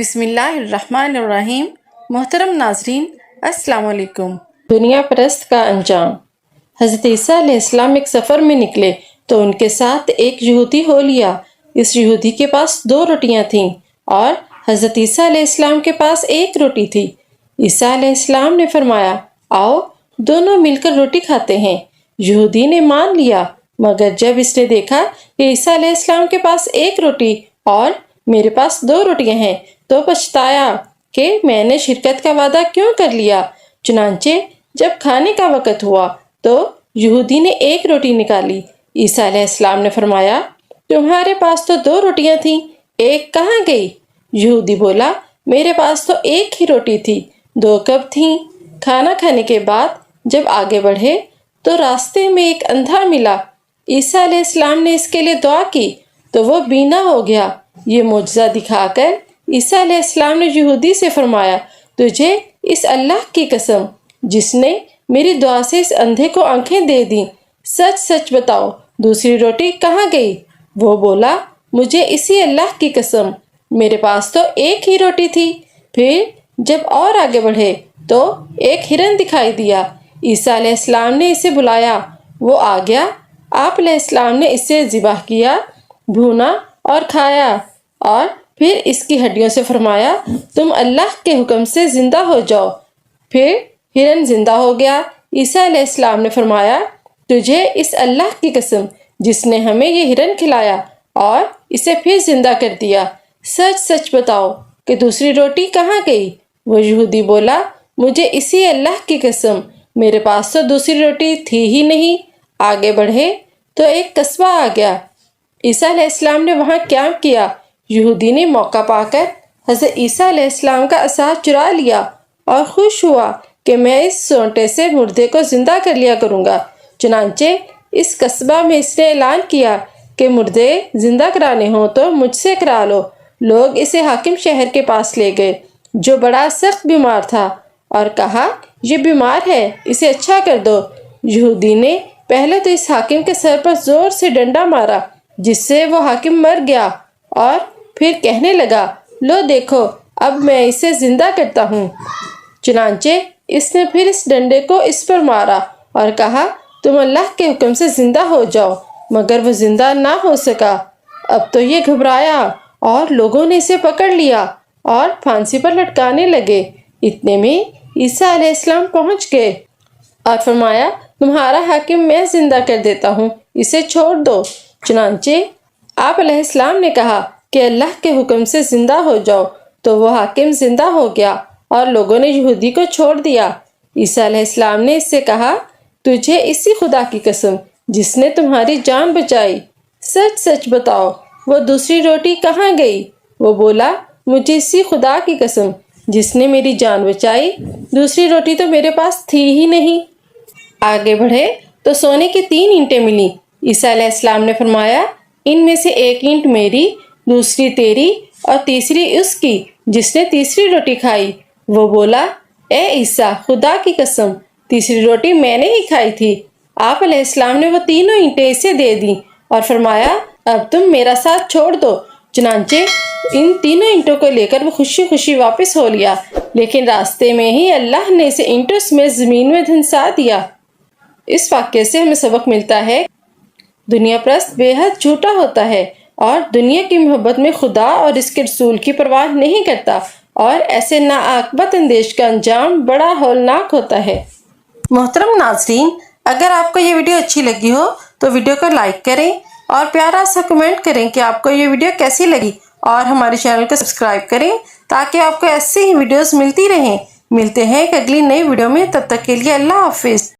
بسم اللہ الرحمن الرحیم۔ محترم ناظرین، السلام علیکم۔ دنیا پرست کا انجام۔ حضرت عیسیٰ علیہ السلام ایک سفر میں نکلے تو ان کے ساتھ ایک یہودی ہو لیا۔ اس یہودی کے پاس 2 روٹیاں تھیں اور حضرت عیسیٰ علیہ السلام کے پاس 1 روٹی تھی۔ عیسیٰ علیہ السلام نے فرمایا، آؤ دونوں مل کر روٹی کھاتے ہیں۔ یہودی نے مان لیا، مگر جب اس نے دیکھا کہ عیسیٰ علیہ السلام کے پاس 1 روٹی اور میرے پاس 2 روٹیاں ہیں تو پچھتایا کہ میں نے شرکت کا وعدہ کیوں کر لیا۔ چنانچہ جب کھانے کا وقت ہوا تو یہودی نے 1 روٹی نکالی۔ عیسیٰ علیہ السلام نے فرمایا، تمہارے پاس تو 2 روٹیاں تھیں، 1 کہاں گئی؟ یہودی بولا، میرے پاس تو 1 ہی روٹی تھی، 2 کب تھیں؟ کھانا کھانے کے بعد جب آگے بڑھے تو راستے میں ایک اندھا ملا۔ عیسیٰ علیہ السلام نے اس کے لیے دعا کی تو وہ بینا ہو گیا۔ یہ معجزہ دکھا کر عیسیٰ علیہ السلام نے یہودی سے فرمایا، تجھے اس اللہ کی قسم جس نے میری دعا سے اس اندھے کو آنکھیں دے دیں، سچ سچ بتاؤ دوسری روٹی کہاں گئی؟ وہ بولا، مجھے اسی اللہ کی قسم، میرے پاس تو 1 ہی روٹی تھی۔ پھر جب اور آگے بڑھے تو ایک ہرن دکھائی دیا۔ عیسیٰ علیہ السلام نے اسے بلایا، وہ آ گیا۔ آپ علیہ السلام نے اسے ذبح کیا، بھونا اور کھایا، اور پھر اس کی ہڈیوں سے فرمایا، تم اللہ کے حکم سے زندہ ہو جاؤ۔ پھر ہرن زندہ ہو گیا۔ عیسیٰ علیہ السلام نے فرمایا، تجھے اس اللہ کی قسم جس نے ہمیں یہ ہرن کھلایا اور اسے پھر زندہ کر دیا، سچ سچ بتاؤ کہ دوسری روٹی کہاں گئی؟ وہ یہودی بولا، مجھے اسی اللہ کی قسم، میرے پاس تو دوسری روٹی تھی ہی نہیں۔ آگے بڑھے تو ایک قصبہ آ گیا۔ عیسیٰ علیہ السلام نے وہاں قیام کیا۔ یہودی نے موقع پا کر حضرت عیسیٰ علیہ السلام کا عصا چرا لیا اور خوش ہوا کہ میں اس سونٹے سے مردے کو زندہ کر لیا کروں گا۔ چنانچہ اس قصبہ میں اس نے اعلان کیا کہ مردے زندہ کرانے ہوں تو مجھ سے کرا لو۔ لوگ اسے حاکم شہر کے پاس لے گئے جو بڑا سخت بیمار تھا اور کہا، یہ بیمار ہے، اسے اچھا کر دو۔ یہودی نے پہلے تو اس حاکم کے سر پر زور سے ڈنڈا مارا جس سے وہ حاکم مر گیا، اور پھر کہنے لگا، لو دیکھو اب میں اسے زندہ کرتا ہوں۔ چنانچہ اس نے پھر اس ڈنڈے کو اس پر مارا اور کہا، تم اللہ کے حکم سے زندہ ہو جاؤ، مگر وہ زندہ نہ ہو سکا۔ اب تو یہ گھبرایا اور لوگوں نے اسے پکڑ لیا اور پھانسی پر لٹکانے لگے۔ اتنے میں عیسیٰ علیہ السلام پہنچ گئے اور فرمایا، تمہارا حاکم میں زندہ کر دیتا ہوں، اسے چھوڑ دو۔ چنانچہ آپ علیہ السلام نے کہا کہ اللہ کے حکم سے زندہ ہو جاؤ، تو وہ حاکم زندہ ہو گیا اور لوگوں نے یہودی کو چھوڑ دیا۔ عیسیٰ علیہ السلام نے اس سے کہا، تجھے اسی خدا کی قسم جس نے تمہاری جان بچائی، سچ سچ بتاؤ وہ دوسری روٹی کہاں گئی؟ وہ بولا، مجھے اسی خدا کی قسم جس نے میری جان بچائی، دوسری روٹی تو میرے پاس تھی ہی نہیں۔ آگے بڑھے تو سونے کی 3 اینٹیں ملی۔ عیسیٰ علیہ السلام نے فرمایا، ان میں سے 1 اینٹ میری، دوسری تیری اور تیسری اس کی جس نے تیسری روٹی کھائی۔ وہ بولا، اے عیسیٰ خدا کی قسم، تیسری روٹی میں نے ہی کھائی تھی۔ آپ علیہ السلام نے وہ 3 اینٹیں اسے دے دیں اور فرمایا، اب تم میرا ساتھ چھوڑ دو۔ چنانچہ ان 3 اینٹوں کو لے کر وہ خوشی خوشی واپس ہو لیا، لیکن راستے میں ہی اللہ نے اسے اینٹوں سمیت زمین میں دھنسا دیا۔ اس واقعے سے ہمیں سبق ملتا ہے، دنیا پرست بے حد جھوٹا ہوتا ہے اور دنیا کی محبت میں خدا اور اس کے رسول کی پرواہ نہیں کرتا، اور ایسے ناعاقبت اندیش کا انجام بڑا ہولناک ہوتا ہے۔ محترم ناظرین، اگر آپ کو یہ ویڈیو اچھی لگی ہو تو ویڈیو کو لائک کریں اور پیارا سا کمنٹ کریں کہ آپ کو یہ ویڈیو کیسی لگی، اور ہمارے چینل کو سبسکرائب کریں تاکہ آپ کو ایسی ہی ویڈیوز ملتی رہیں۔ ملتے ہیں ایک اگلی نئی ویڈیو میں، تب تک کے لیے اللہ حافظ۔